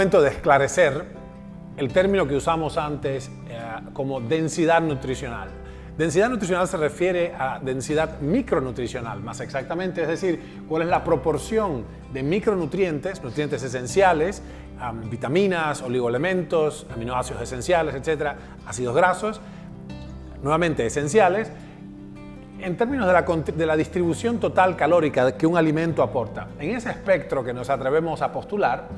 momento de esclarecer el término que usamos antes como densidad nutricional. Densidad nutricional se refiere a densidad micronutricional, más exactamente, es decir, cuál es la proporción de micronutrientes, nutrientes esenciales, vitaminas, oligoelementos, aminoácidos esenciales, etcétera, ácidos grasos, nuevamente esenciales, en términos de la distribución total calórica que un alimento aporta. En ese espectro que nos atrevemos a postular,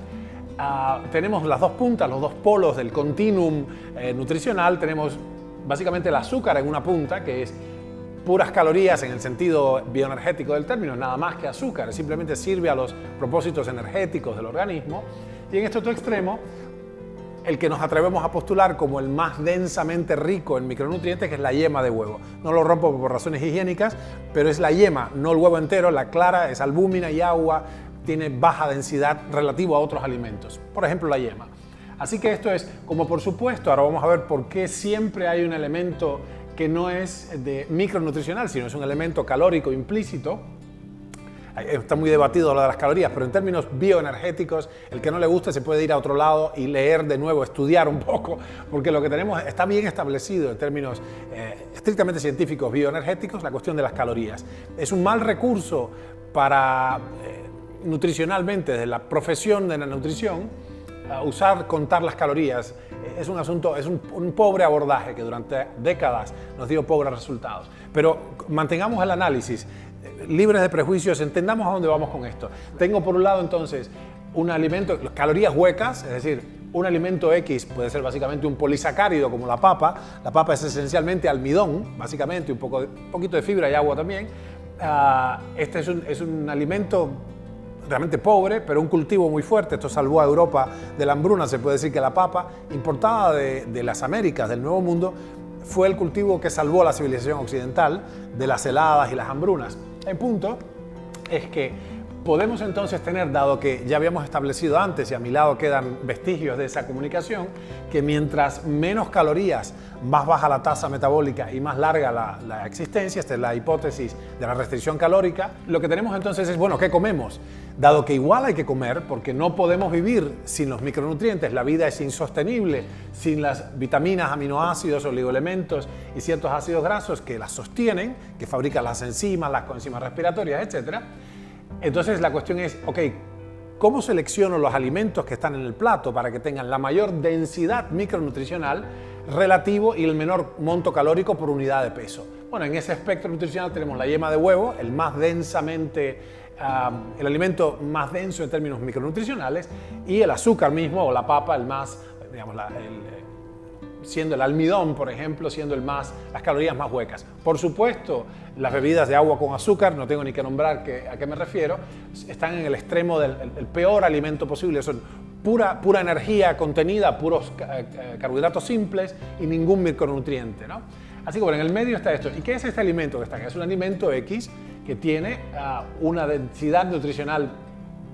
tenemos las dos puntas, los dos polos del continuum nutricional. Tenemos básicamente el azúcar en una punta, que es puras calorías en el sentido bioenergético del término, nada más que azúcar, simplemente sirve a los propósitos energéticos del organismo. Y en este otro extremo, el que nos atrevemos a postular como el más densamente rico en micronutrientes, que es la yema de huevo. No lo rompo por razones higiénicas, pero es la yema, no el huevo entero. La clara es albúmina y agua, tiene baja densidad relativo a otros alimentos, por ejemplo la yema. Así que esto es, como por supuesto, ahora vamos a ver por qué siempre hay un elemento que no es de micronutricional, sino es un elemento calórico implícito. Está muy debatido lo de las calorías, pero en términos bioenergéticos, el que no le guste se puede ir a otro lado y leer de nuevo, estudiar un poco, porque lo que tenemos está bien establecido en términos estrictamente científicos bioenergéticos, la cuestión de las calorías. Es un mal recurso para nutricionalmente, desde la profesión de la nutrición, contar las calorías. Es un asunto, es un pobre abordaje que durante décadas nos dio pobres resultados. Pero mantengamos el análisis, libres de prejuicios, entendamos a dónde vamos con esto. Tengo por un lado entonces un alimento, calorías huecas, es decir, un alimento X puede ser básicamente un polisacárido como la papa. La papa es esencialmente almidón, básicamente, un poquito de fibra y agua también. Este es un alimento realmente pobre, pero un cultivo muy fuerte. Esto salvó a Europa de la hambruna. Se puede decir que la papa, importada de las Américas, del Nuevo Mundo, fue el cultivo que salvó a la civilización occidental de las heladas y las hambrunas. El punto es que podemos entonces tener, dado que ya habíamos establecido antes, y a mi lado quedan vestigios de esa comunicación, que mientras menos calorías, más baja la tasa metabólica y más larga la existencia. Esta es la hipótesis de la restricción calórica. Lo que tenemos entonces es, bueno, ¿qué comemos? Dado que igual hay que comer, porque no podemos vivir sin los micronutrientes, la vida es insostenible sin las vitaminas, aminoácidos, oligoelementos y ciertos ácidos grasos que las sostienen, que fabrican las enzimas, las coenzimas respiratorias, etc. Entonces la cuestión es, ok, ¿cómo selecciono los alimentos que están en el plato para que tengan la mayor densidad micronutricional relativo y el menor monto calórico por unidad de peso? Bueno, en ese espectro nutricional tenemos la yema de huevo, el más densamente el alimento más denso en términos micronutricionales, y el azúcar mismo o la papa, el más, digamos, siendo el almidón, por ejemplo, siendo las calorías más huecas. Por supuesto, las bebidas de agua con azúcar, no tengo ni que nombrar a qué me refiero, están en el extremo del peor alimento posible. Son pura energía contenida, puros carbohidratos simples y ningún micronutriente, ¿no? Así que bueno, en el medio está esto. ¿Y qué es este alimento que está aquí? Es un alimento X que tiene una densidad nutricional,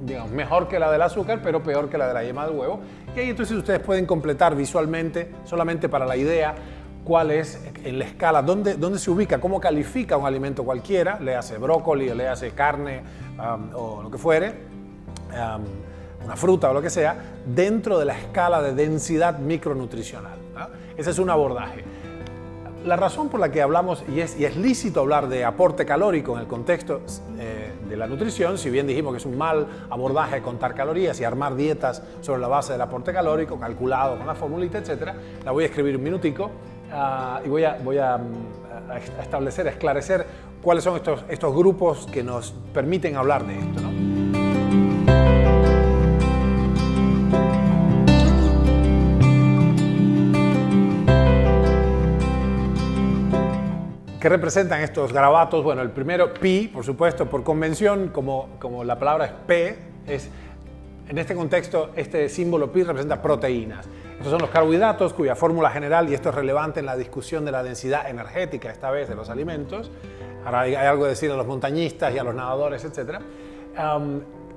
digamos, mejor que la del azúcar, pero peor que la de la yema del huevo. Y ahí entonces ustedes pueden completar visualmente, solamente para la idea, cuál es en la escala, dónde se ubica, cómo califica un alimento cualquiera, le hace brócoli o le hace carne o lo que fuere, una fruta o lo que sea, dentro de la escala de densidad micronutricional, ¿no? Ese es un abordaje. La razón por la que hablamos, y es lícito hablar de aporte calórico en el contexto de la nutrición, si bien dijimos que es un mal abordaje contar calorías y armar dietas sobre la base del aporte calórico, calculado con la formulita, etc., la voy a escribir un minutico y voy a esclarecer cuáles son estos grupos que nos permiten hablar de esto, ¿no? ¿Qué representan estos garabatos? Bueno, el primero, pi, por supuesto, por convención, como la palabra es P, en este contexto, este símbolo pi representa proteínas. Estos son los carbohidratos cuya fórmula general, y esto es relevante en la discusión de la densidad energética, esta vez, de los alimentos. Ahora hay algo que decir a los montañistas y a los nadadores, etc.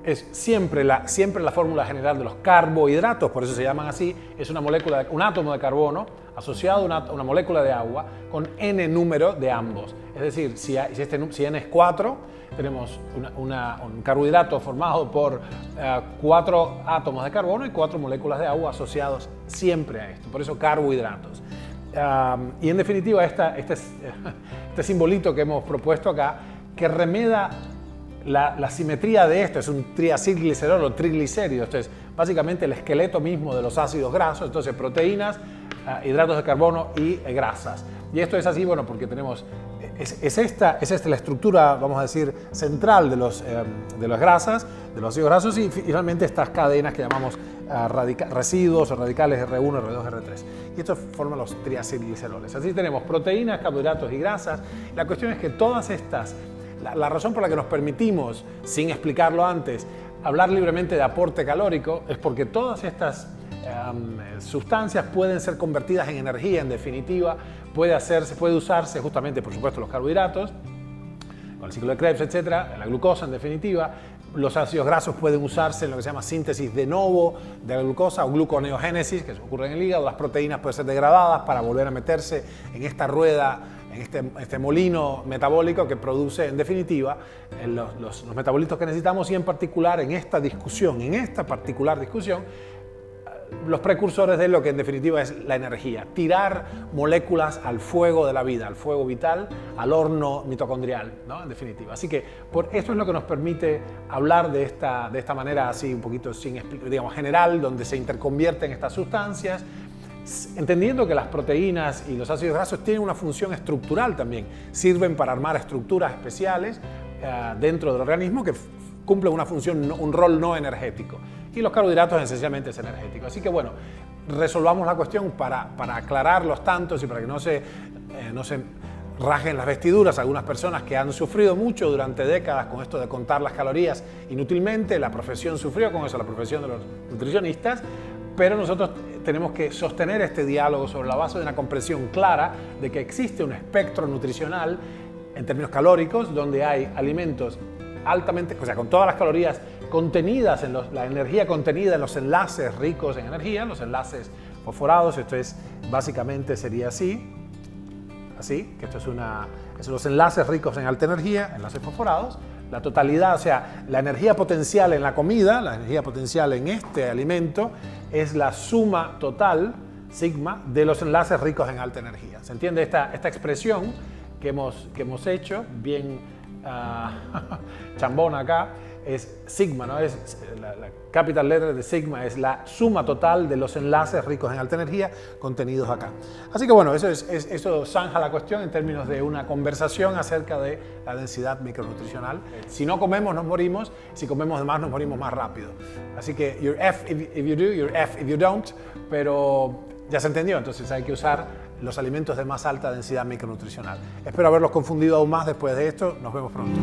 Es siempre la fórmula general de los carbohidratos, por eso se llaman así, es una molécula, un átomo de carbono asociado a una molécula de agua con n número de ambos. Es decir, si n es 4, tenemos un carbohidrato formado por 4 átomos de carbono y 4 moléculas de agua asociados siempre a esto, por eso carbohidratos. Y en definitiva, este simbolito que hemos propuesto acá, que remeda la simetría de esto, es un triacilglicerol o triglicéridos, esto es básicamente el esqueleto mismo de los ácidos grasos, entonces proteínas, hidratos de carbono y grasas. Y esto es así, bueno, porque tenemos, es esta la estructura, vamos a decir, central de las grasas, de los ácidos grasos y finalmente estas cadenas que llamamos residuos o radicales R1, R2, R3. Y esto forma los triacilgliceroles. Así tenemos proteínas, carbohidratos y grasas. La cuestión es que todas estas, la razón por la que nos permitimos, sin explicarlo antes, hablar libremente de aporte calórico es porque todas estas sustancias pueden ser convertidas en energía, en definitiva, puede usarse justamente, por supuesto, los carbohidratos, con el ciclo de Krebs, etcétera, la glucosa en definitiva. Los ácidos grasos pueden usarse en lo que se llama síntesis de novo de la glucosa o gluconeogénesis, que ocurre en el hígado. Las proteínas pueden ser degradadas para volver a meterse en esta rueda, en este molino metabólico que produce, en definitiva, los metabolitos que necesitamos y en particular en esta particular discusión, los precursores de lo que en definitiva es la energía. Tirar moléculas al fuego de la vida, al fuego vital, al horno mitocondrial, ¿no? En definitiva. Así que esto es lo que nos permite hablar de esta manera así un poquito digamos, general, donde se interconvierten estas sustancias, entendiendo que las proteínas y los ácidos grasos tienen una función estructural también, sirven para armar estructuras especiales dentro del organismo que cumplen una función, un rol no energético. Y los carbohidratos esencialmente es energético. Así que bueno, resolvamos la cuestión para aclarar los tantos y para que no se rajen las vestiduras. Algunas personas que han sufrido mucho durante décadas con esto de contar las calorías inútilmente, la profesión sufrió con eso, la profesión de los nutricionistas, pero nosotros tenemos que sostener este diálogo sobre la base de una comprensión clara de que existe un espectro nutricional en términos calóricos donde hay alimentos altamente, o sea, con todas las calorías contenidas la energía contenida en los enlaces ricos en energía, los enlaces fosforados. Esto es básicamente sería así, que esto es los enlaces ricos en alta energía, enlaces fosforados. La totalidad, o sea, la energía potencial en la comida, la energía potencial en este alimento es la suma total, sigma, de los enlaces ricos en alta energía. ¿Se entiende esta expresión que hemos hecho bien chambona acá? Es sigma, ¿no? Es la capital letter de sigma, es la suma total de los enlaces ricos en alta energía contenidos acá. Así que bueno, eso zanja la cuestión en términos de una conversación acerca de la densidad micronutricional. Si no comemos nos morimos, si comemos de más nos morimos más rápido. Así que you're F if you do, you're F if you don't, pero ya se entendió, entonces hay que usar los alimentos de más alta densidad micronutricional. Espero haberlos confundido aún más después de esto. Nos vemos pronto.